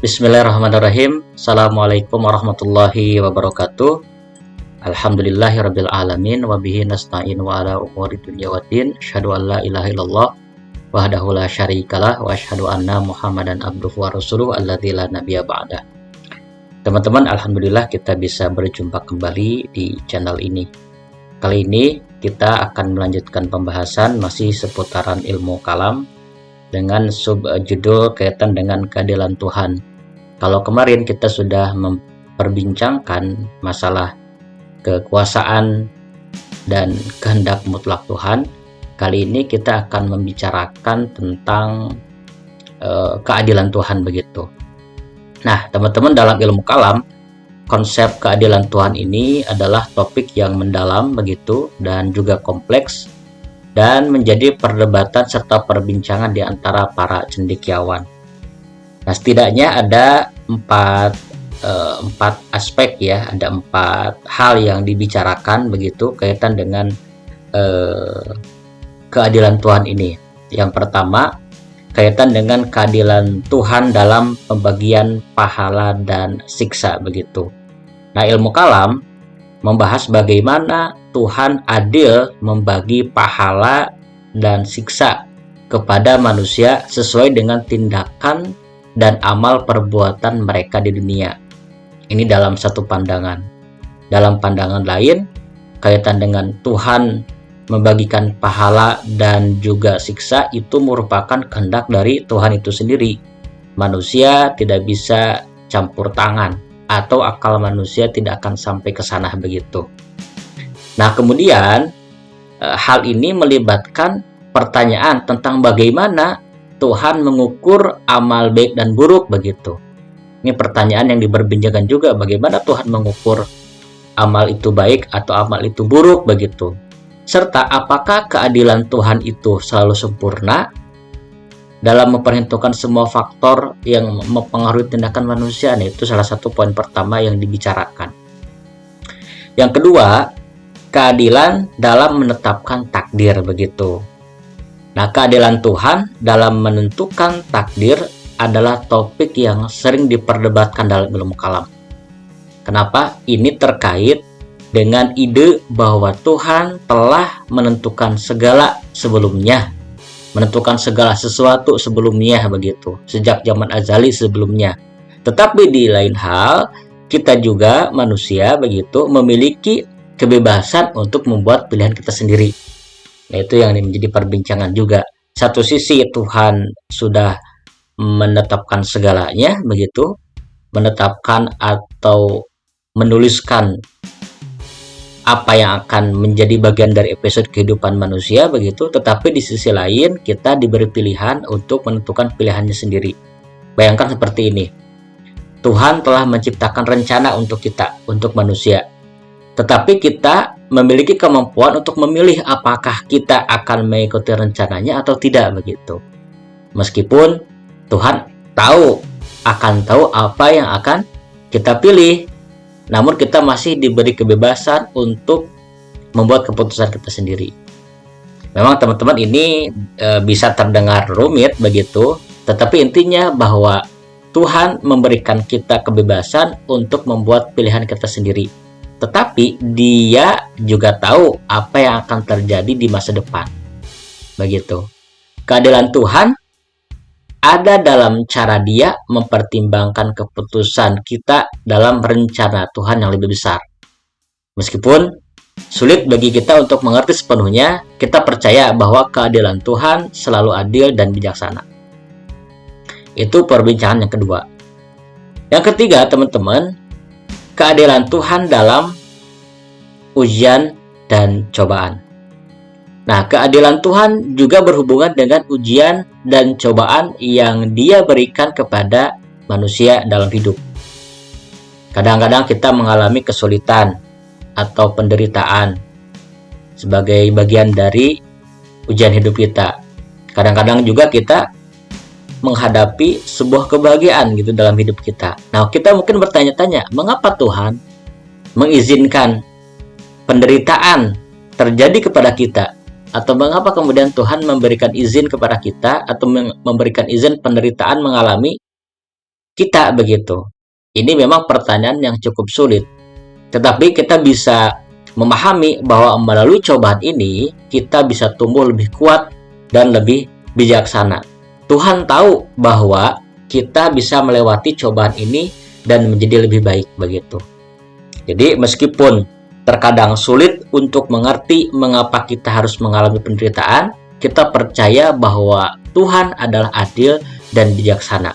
Bismillahirrahmanirrahim. Assalamualaikum warahmatullahi wabarakatuh. Alhamdulillahirabbil alamin wa bihi nasta'in wa ala umuri dunya waddin. Asyhadu an la ilaha illallah wahdahu la syarikalah wa asyhadu anna Muhammadan abduhu wa rasuluhu alladzi la nabiyya ba'da. Teman-teman, alhamdulillah kita bisa berjumpa kembali di channel ini. Kali ini kita akan melanjutkan pembahasan masih seputaran ilmu kalam dengan subjudul kaitan dengan keadilan Tuhan. Kalau kemarin kita sudah memperbincangkan masalah kekuasaan dan kehendak mutlak Tuhan, kali ini kita akan membicarakan tentang keadilan Tuhan begitu. Nah, teman-teman, dalam ilmu kalam, konsep keadilan Tuhan ini adalah topik yang mendalam begitu dan juga kompleks dan menjadi perdebatan serta perbincangan di antara para cendekiawan. Nah, setidaknya ada empat aspek ya, ada 4 hal yang dibicarakan begitu kaitan dengan keadilan Tuhan ini. Yang pertama, kaitan dengan keadilan Tuhan dalam pembagian pahala dan siksa begitu. Nah, ilmu kalam membahas bagaimana Tuhan adil membagi pahala dan siksa kepada manusia sesuai dengan tindakan dan amal perbuatan mereka di dunia. Ini dalam satu pandangan. Dalam pandangan lain, kaitan dengan Tuhan membagikan pahala dan juga siksa itu merupakan kehendak dari Tuhan itu sendiri. Manusia tidak bisa campur tangan atau akal manusia tidak akan sampai ke sana begitu. Nah, kemudian hal ini melibatkan pertanyaan tentang bagaimana Tuhan mengukur amal baik dan buruk begitu. Ini pertanyaan yang diperbincangkan juga, bagaimana Tuhan mengukur amal itu baik atau amal itu buruk begitu. Serta apakah keadilan Tuhan itu selalu sempurna dalam memperhitungkan semua faktor yang mempengaruhi tindakan manusia. Nah, itu salah satu poin pertama yang dibicarakan. Yang kedua, keadilan dalam menetapkan takdir begitu. Nah, keadilan Tuhan dalam menentukan takdir adalah topik yang sering diperdebatkan dalam ilmu kalam. Kenapa? Ini terkait dengan ide bahwa Tuhan telah menentukan segala sebelumnya, menentukan segala sesuatu sebelumnya begitu, sejak zaman azali sebelumnya. Tetapi di lain hal, kita juga manusia begitu memiliki kebebasan untuk membuat pilihan kita sendiri. Nah, itu yang menjadi perbincangan juga. Satu sisi Tuhan sudah menetapkan segalanya begitu, menetapkan atau menuliskan apa yang akan menjadi bagian dari episode kehidupan manusia begitu, tetapi di sisi lain kita diberi pilihan untuk menentukan pilihannya sendiri. Bayangkan seperti ini. Tuhan telah menciptakan rencana untuk kita, untuk manusia. Tetapi kita memiliki kemampuan untuk memilih apakah kita akan mengikuti rencananya atau tidak begitu. Meskipun Tuhan akan tahu apa yang akan kita pilih, namun kita masih diberi kebebasan untuk membuat keputusan kita sendiri. Memang teman-teman ini bisa terdengar rumit begitu, tetapi intinya bahwa Tuhan memberikan kita kebebasan untuk membuat pilihan kita sendiri. Tetapi Dia juga tahu apa yang akan terjadi di masa depan. Begitu. Keadilan Tuhan ada dalam cara Dia mempertimbangkan keputusan kita dalam rencana Tuhan yang lebih besar. Meskipun sulit bagi kita untuk mengerti sepenuhnya, kita percaya bahwa keadilan Tuhan selalu adil dan bijaksana. Itu perbincangan yang kedua. Yang ketiga, teman-teman, keadilan Tuhan dalam ujian dan cobaan. Nah, keadilan Tuhan juga berhubungan dengan ujian dan cobaan yang Dia berikan kepada manusia dalam hidup. Kadang-kadang kita mengalami kesulitan atau penderitaan sebagai bagian dari ujian hidup kita. Kadang-kadang juga kita menghadapi sebuah kebahagiaan gitu dalam hidup kita. Nah, kita mungkin bertanya-tanya, mengapa Tuhan mengizinkan penderitaan terjadi kepada kita? Atau mengapa kemudian Tuhan memberikan izin kepada kita atau memberikan izin penderitaan mengalami kita begitu? Ini memang pertanyaan yang cukup sulit. Tetapi kita bisa memahami bahwa melalui cobaan ini kita bisa tumbuh lebih kuat dan lebih bijaksana. Tuhan tahu bahwa kita bisa melewati cobaan ini dan menjadi lebih baik begitu. Jadi meskipun terkadang sulit untuk mengerti mengapa kita harus mengalami penderitaan, kita percaya bahwa Tuhan adalah adil dan bijaksana.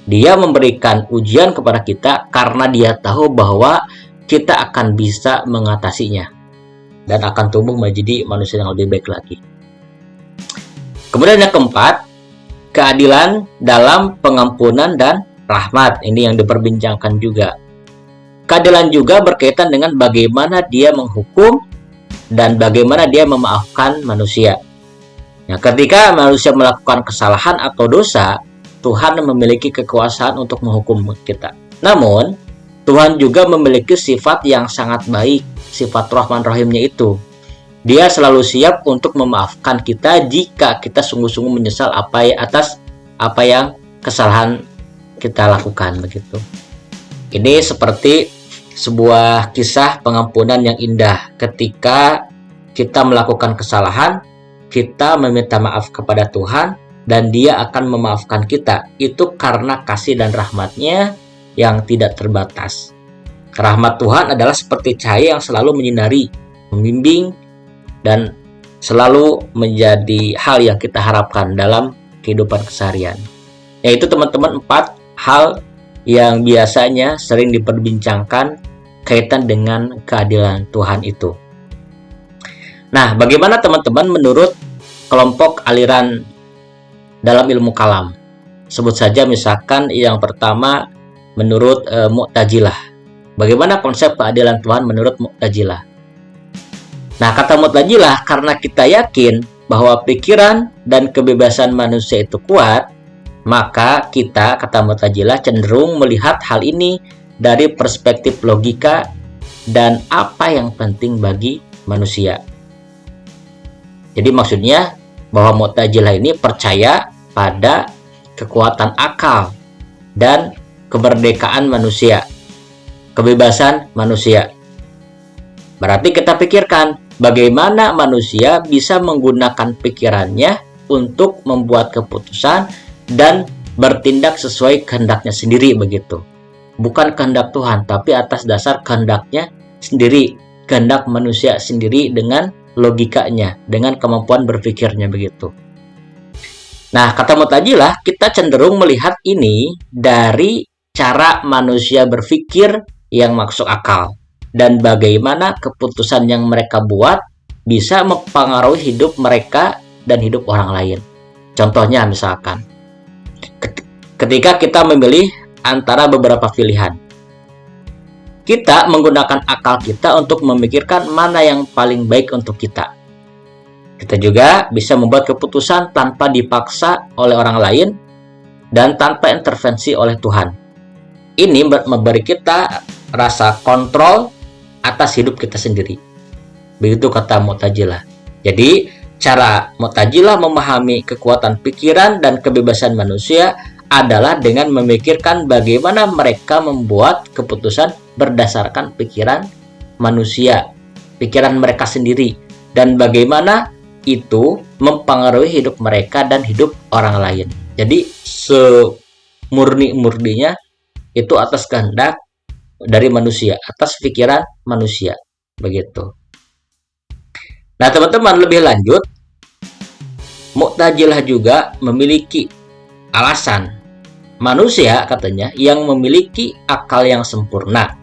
Dia memberikan ujian kepada kita karena Dia tahu bahwa kita akan bisa mengatasinya dan akan tumbuh menjadi manusia yang lebih baik lagi. Kemudian yang keempat, keadilan dalam pengampunan dan rahmat. Ini yang diperbincangkan juga. Keadilan juga berkaitan dengan bagaimana Dia menghukum dan bagaimana Dia memaafkan manusia. Nah, ketika manusia melakukan kesalahan atau dosa, Tuhan memiliki kekuasaan untuk menghukum kita. Namun, Tuhan juga memiliki sifat yang sangat baik, sifat Rahman Rahimnya itu. Dia selalu siap untuk memaafkan kita jika kita sungguh-sungguh menyesal atas apa yang kesalahan kita lakukan begitu. Ini seperti sebuah kisah pengampunan yang indah. Ketika kita melakukan kesalahan, kita meminta maaf kepada Tuhan dan Dia akan memaafkan kita. Itu karena kasih dan rahmat-Nya yang tidak terbatas. Rahmat Tuhan adalah seperti cahaya yang selalu menyinari, membimbing, dan selalu menjadi hal yang kita harapkan dalam kehidupan keseharian. Yaitu teman-teman 4 hal yang biasanya sering diperbincangkan kaitan dengan keadilan Tuhan itu. Nah, bagaimana teman-teman menurut kelompok aliran dalam ilmu kalam? Sebut saja misalkan yang pertama menurut Mu'tazilah. Bagaimana konsep keadilan Tuhan menurut Mu'tazilah? Nah, kata Mu'tazilah, karena kita yakin bahwa pikiran dan kebebasan manusia itu kuat, maka kita, kata Mu'tazilah, cenderung melihat hal ini dari perspektif logika dan apa yang penting bagi manusia. Jadi maksudnya bahwa Mu'tazilah ini percaya pada kekuatan akal dan kemerdekaan manusia, kebebasan manusia. Berarti kita pikirkan bagaimana manusia bisa menggunakan pikirannya untuk membuat keputusan dan bertindak sesuai kehendaknya sendiri begitu. Bukan kehendak Tuhan, tapi atas dasar kehendaknya sendiri, kehendak manusia sendiri dengan logikanya, dengan kemampuan berpikirnya begitu. Nah, kata Mu'tazilah, kita cenderung melihat ini dari cara manusia berpikir yang masuk akal dan bagaimana keputusan yang mereka buat bisa mempengaruhi hidup mereka dan hidup orang lain. Contohnya misalkan, ketika kita memilih antara beberapa pilihan, kita menggunakan akal kita untuk memikirkan mana yang paling baik untuk kita. Kita juga bisa membuat keputusan tanpa dipaksa oleh orang lain dan tanpa intervensi oleh Tuhan. Ini memberi kita rasa kontrol atas hidup kita sendiri. Begitu kata Mu'tazilah. Jadi, cara Mu'tazilah memahami kekuatan pikiran dan kebebasan manusia adalah dengan memikirkan bagaimana mereka membuat keputusan berdasarkan pikiran manusia, pikiran mereka sendiri, dan bagaimana itu mempengaruhi hidup mereka dan hidup orang lain. Jadi semurni-murninya itu atas kehendak dari manusia, atas pikiran manusia, begitu. Nah, teman-teman, lebih lanjut, Mu'tazilah juga memiliki alasan. Manusia, katanya, yang memiliki akal yang sempurna.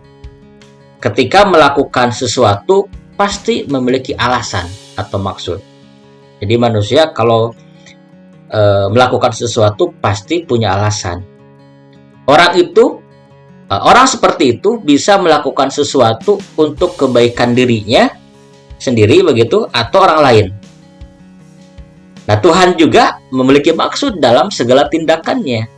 Ketika melakukan sesuatu, pasti memiliki alasan atau maksud. Jadi manusia kalau melakukan sesuatu pasti punya alasan. Orang seperti itu bisa melakukan sesuatu untuk kebaikan dirinya sendiri begitu atau orang lain. Nah, Tuhan juga memiliki maksud dalam segala tindakannya.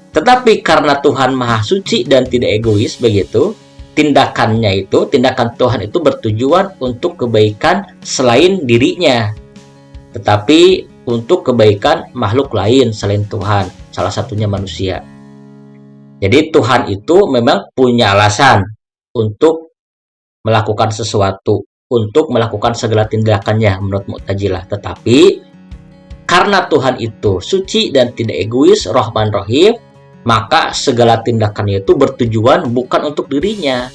Tetapi karena Tuhan Maha Suci dan tidak egois begitu, tindakan Tuhan itu bertujuan untuk kebaikan selain dirinya, tetapi untuk kebaikan makhluk lain selain Tuhan, salah satunya manusia. Jadi Tuhan itu memang punya alasan untuk melakukan sesuatu, untuk melakukan segala tindakannya menurut Mu'tazilah. Tetapi karena Tuhan itu suci dan tidak egois, Rahman Rahim, maka segala tindakannya itu bertujuan bukan untuk dirinya,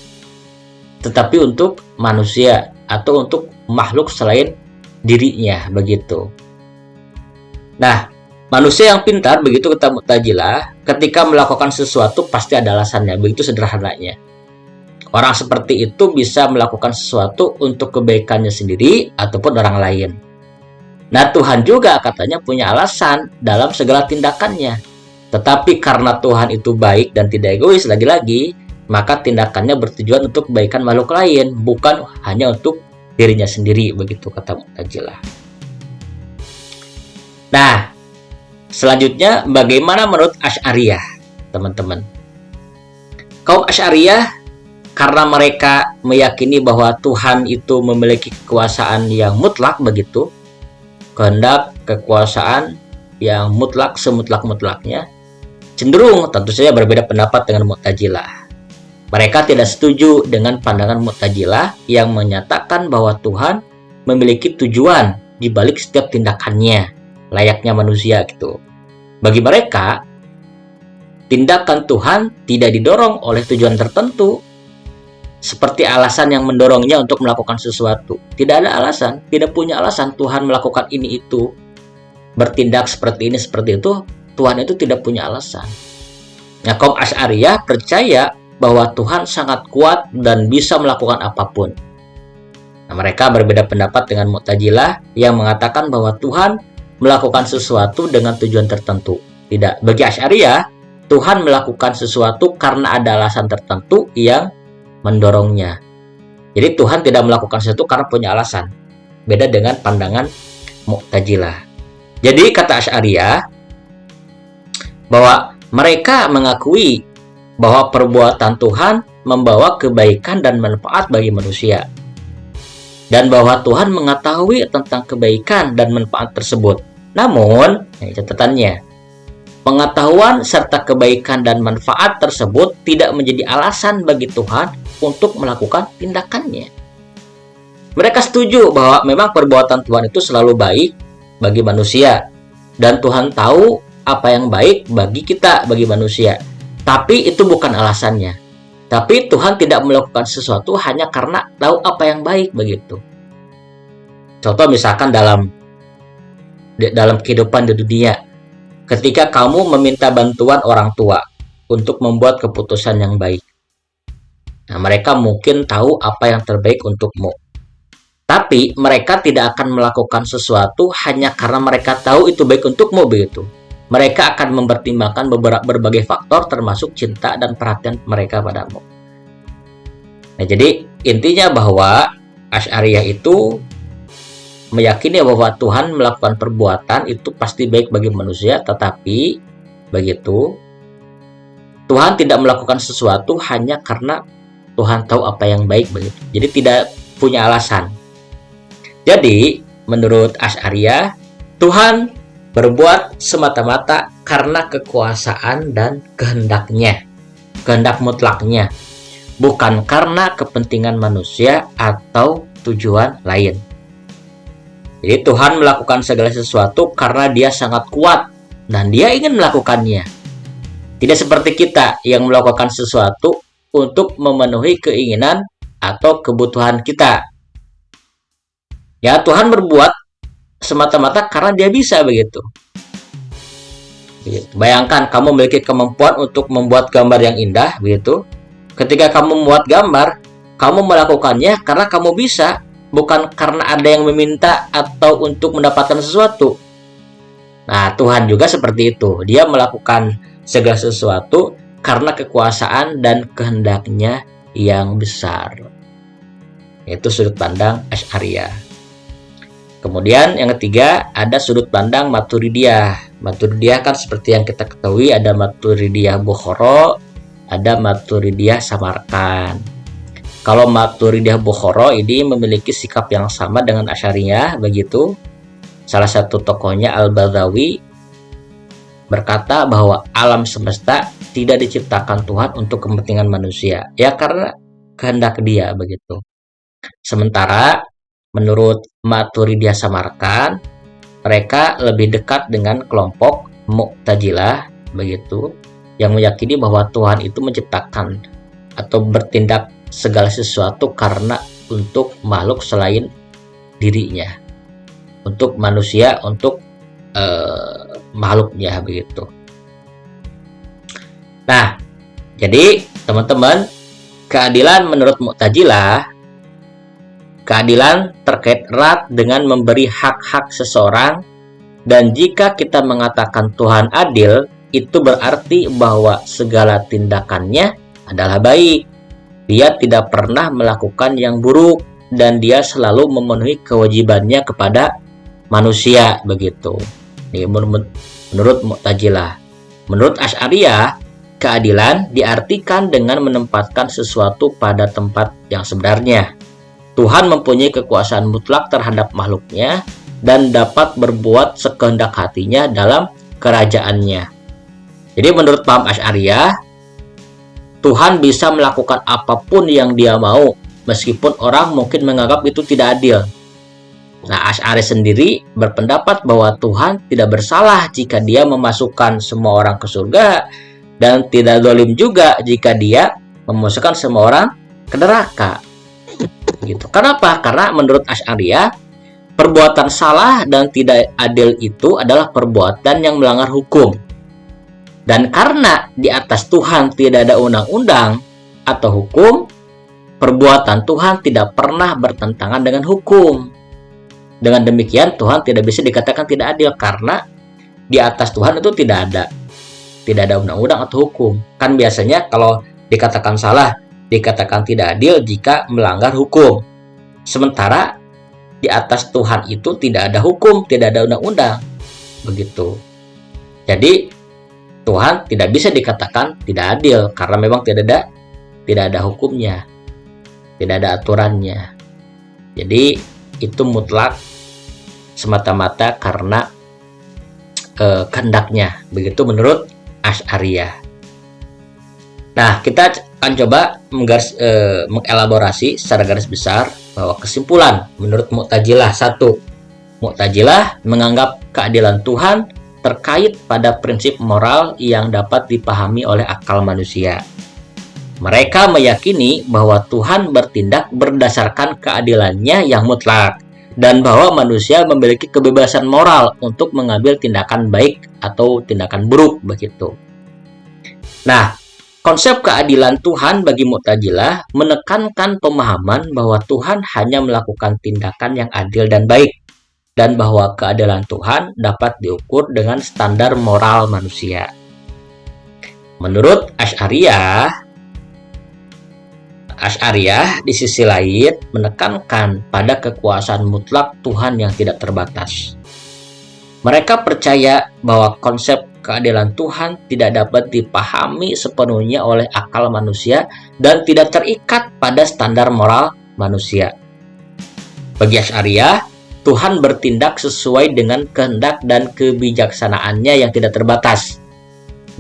tetapi untuk manusia atau untuk makhluk selain dirinya, begitu. Nah, manusia yang pintar, begitu kata Mu'tazilah, ketika melakukan sesuatu pasti ada alasannya, begitu sederhananya. Orang seperti itu bisa melakukan sesuatu untuk kebaikannya sendiri ataupun orang lain. Nah, Tuhan juga katanya punya alasan dalam segala tindakannya. Tetapi karena Tuhan itu baik dan tidak egois, lagi-lagi, maka tindakannya bertujuan untuk kebaikan makhluk lain, bukan hanya untuk dirinya sendiri, begitu kata Mu'tazilah. Nah, selanjutnya bagaimana menurut Asy'ariyah, teman-teman? Kaum Asy'ariyah, karena mereka meyakini bahwa Tuhan itu memiliki kekuasaan yang mutlak, begitu, kehendak kekuasaan yang mutlak, semutlak-mutlaknya, cenderung tentu saja berbeda pendapat dengan Mu'tazilah. Mereka tidak setuju dengan pandangan Mu'tazilah yang menyatakan bahwa Tuhan memiliki tujuan di balik setiap tindakannya, layaknya manusia gitu. Bagi mereka, tindakan Tuhan tidak didorong oleh tujuan tertentu, seperti alasan yang mendorongnya untuk melakukan sesuatu. Tidak ada alasan, tidak punya alasan Tuhan melakukan ini itu, bertindak seperti ini seperti itu. Tuhan itu tidak punya alasan. Nah, kaum Asy'ariyah percaya bahwa Tuhan sangat kuat dan bisa melakukan apapun. Nah, mereka berbeda pendapat dengan Mu'tazilah yang mengatakan bahwa Tuhan melakukan sesuatu dengan tujuan tertentu. Tidak, bagi Asy'ariyah, Tuhan melakukan sesuatu karena ada alasan tertentu yang mendorongnya. Jadi Tuhan tidak melakukan sesuatu karena punya alasan. Beda dengan pandangan Mu'tazilah. Jadi kata Asy'ariyah bahwa mereka mengakui bahwa perbuatan Tuhan membawa kebaikan dan manfaat bagi manusia. Dan bahwa Tuhan mengetahui tentang kebaikan dan manfaat tersebut. Namun, catatannya, pengetahuan serta kebaikan dan manfaat tersebut tidak menjadi alasan bagi Tuhan untuk melakukan tindakannya. Mereka setuju bahwa memang perbuatan Tuhan itu selalu baik bagi manusia, dan Tuhan tahu apa yang baik bagi kita, bagi manusia. Tapi itu bukan alasannya. Tapi Tuhan tidak melakukan sesuatu hanya karena tahu apa yang baik, begitu. Contoh misalkan dalam kehidupan di dunia, ketika kamu meminta bantuan orang tua untuk membuat keputusan yang baik. Nah, mereka mungkin tahu apa yang terbaik untukmu. Tapi mereka tidak akan melakukan sesuatu hanya karena mereka tahu itu baik untukmu, begitu. Mereka akan mempertimbangkan berbagai faktor termasuk cinta dan perhatian mereka padamu. Nah, jadi intinya bahwa Asy'ariyah itu meyakini bahwa Tuhan melakukan perbuatan itu pasti baik bagi manusia, tetapi begitu, Tuhan tidak melakukan sesuatu hanya karena Tuhan tahu apa yang baik, begitu. Jadi tidak punya alasan. Jadi menurut Asy'ariyah, Tuhan berbuat semata-mata karena kekuasaan dan kehendaknya, kehendak mutlaknya, bukan karena kepentingan manusia atau tujuan lain. Jadi Tuhan melakukan segala sesuatu karena Dia sangat kuat dan Dia ingin melakukannya. Tidak seperti kita yang melakukan sesuatu untuk memenuhi keinginan atau kebutuhan kita. Ya, Tuhan berbuat semata-mata karena Dia bisa, begitu. Bayangkan kamu memiliki kemampuan untuk membuat gambar yang indah, begitu. Ketika kamu membuat gambar, kamu melakukannya karena kamu bisa, bukan karena ada yang meminta atau untuk mendapatkan sesuatu. Nah, Tuhan juga seperti itu. Dia melakukan segala sesuatu karena kekuasaan dan kehendaknya yang besar. Itu sudut pandang Asy'ariyah. Kemudian yang ketiga ada sudut pandang Maturidiyah. Maturidiyah kan seperti yang kita ketahui ada Maturidiyah Bukhara, ada Maturidiyah Samarkand. Kalau Maturidiyah Bukhara ini memiliki sikap yang sama dengan Asy'ariyah, begitu. Salah satu tokohnya Al-Badawi. berkata bahwa alam semesta tidak diciptakan Tuhan untuk kepentingan manusia, ya karena kehendak Dia begitu. Sementara menurut Maturidiyah Samarkand, mereka lebih dekat dengan kelompok Mu'tazilah begitu, yang meyakini bahwa Tuhan itu menciptakan atau bertindak segala sesuatu karena untuk makhluk selain dirinya, untuk manusia, untuk makhluknya begitu. Nah, jadi teman-teman, keadilan menurut Mu'tazilah, keadilan terkait erat dengan memberi hak-hak seseorang, dan jika kita mengatakan Tuhan adil, itu berarti bahwa segala tindakannya adalah baik. Dia tidak pernah melakukan yang buruk, dan dia selalu memenuhi kewajibannya kepada manusia begitu. Ini menurut Mu'tazilah. Menurut Asy'ariyah, keadilan diartikan dengan menempatkan sesuatu pada tempat yang sebenarnya. Tuhan mempunyai kekuasaan mutlak terhadap makhluknya dan dapat berbuat sekehendak hatinya dalam kerajaannya. Jadi menurut paham Asy'ariyah, Tuhan bisa melakukan apapun yang Dia mau, meskipun orang mungkin menganggap itu tidak adil. Nah, Asy'ari sendiri berpendapat bahwa Tuhan tidak bersalah jika Dia memasukkan semua orang ke surga, dan tidak zalim juga jika Dia memasukkan semua orang ke neraka. Gitu. Kenapa? Karena menurut Asy'ariyah, perbuatan salah dan tidak adil itu adalah perbuatan yang melanggar hukum. Dan karena di atas Tuhan tidak ada undang-undang atau hukum, perbuatan Tuhan tidak pernah bertentangan dengan hukum. Dengan demikian, Tuhan tidak bisa dikatakan tidak adil karena di atas Tuhan itu tidak ada undang-undang atau hukum. Kan biasanya kalau dikatakan salah, dikatakan tidak adil jika melanggar hukum. Sementara di atas Tuhan itu tidak ada hukum, tidak ada undang-undang. Begitu. Jadi Tuhan tidak bisa dikatakan tidak adil karena memang tidak ada hukumnya, tidak ada aturannya. Jadi itu mutlak semata-mata karena kehendaknya. Begitu menurut Asy'ariyah. Nah, kita akan coba mengelaborasi secara garis besar bahwa kesimpulan menurut Mu'tazilah. 1. Mu'tazilah menganggap keadilan Tuhan terkait pada prinsip moral yang dapat dipahami oleh akal manusia. Mereka meyakini bahwa Tuhan bertindak berdasarkan keadilannya yang mutlak, dan bahwa manusia memiliki kebebasan moral untuk mengambil tindakan baik atau tindakan buruk begitu. Nah, konsep keadilan Tuhan bagi Mu'tazilah menekankan pemahaman bahwa Tuhan hanya melakukan tindakan yang adil dan baik, dan bahwa keadilan Tuhan dapat diukur dengan standar moral manusia. Menurut Asy'ariyah di sisi lain menekankan pada kekuasaan mutlak Tuhan yang tidak terbatas. Mereka percaya bahwa konsep keadilan Tuhan tidak dapat dipahami sepenuhnya oleh akal manusia dan tidak terikat pada standar moral manusia. Bagi Asy'ariyah, Tuhan bertindak sesuai dengan kehendak dan kebijaksanaannya yang tidak terbatas,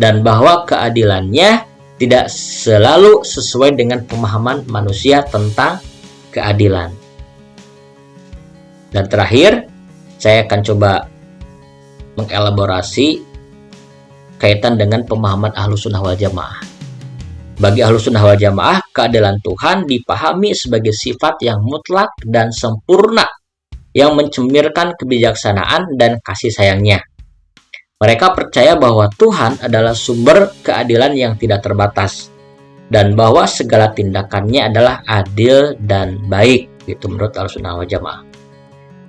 dan bahwa keadilannya tidak selalu sesuai dengan pemahaman manusia tentang keadilan. Dan terakhir, saya akan coba mengelaborasi kaitan dengan pemahaman Ahlussunnah wal Jamaah. Bagi Ahlussunnah wal Jamaah, keadilan Tuhan dipahami sebagai sifat yang mutlak dan sempurna yang mencerminkan kebijaksanaan dan kasih sayangnya. Mereka percaya bahwa Tuhan adalah sumber keadilan yang tidak terbatas, dan bahwa segala tindakannya adalah adil dan baik, gitu menurut Ahlussunnah wal Jamaah.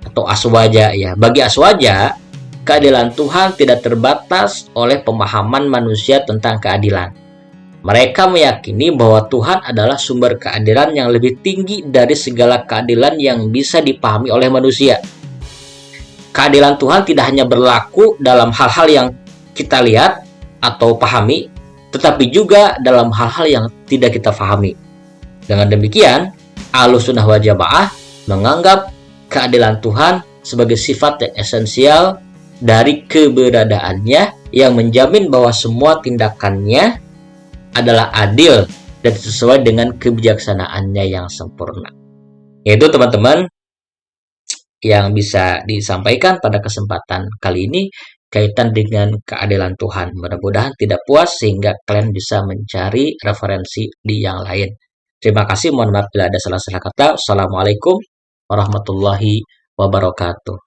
Atau Aswaja ya. Bagi Aswaja, keadilan Tuhan tidak terbatas oleh pemahaman manusia tentang keadilan. Mereka meyakini bahwa Tuhan adalah sumber keadilan yang lebih tinggi dari segala keadilan yang bisa dipahami oleh manusia. Keadilan Tuhan tidak hanya berlaku dalam hal-hal yang kita lihat atau pahami, tetapi juga dalam hal-hal yang tidak kita pahami. Dengan demikian, Ahlussunnah wal Jamaah menganggap keadilan Tuhan sebagai sifat yang esensial dari keberadaannya yang menjamin bahwa semua tindakannya adalah adil dan sesuai dengan kebijaksanaannya yang sempurna. Yaitu teman-teman yang bisa disampaikan pada kesempatan kali ini kaitan dengan keadilan Tuhan. Mudah-mudahan tidak puas sehingga kalian bisa mencari referensi di yang lain. Terima kasih, mohon maaf bila ada salah-salah kata. Assalamualaikum warahmatullahi wabarakatuh.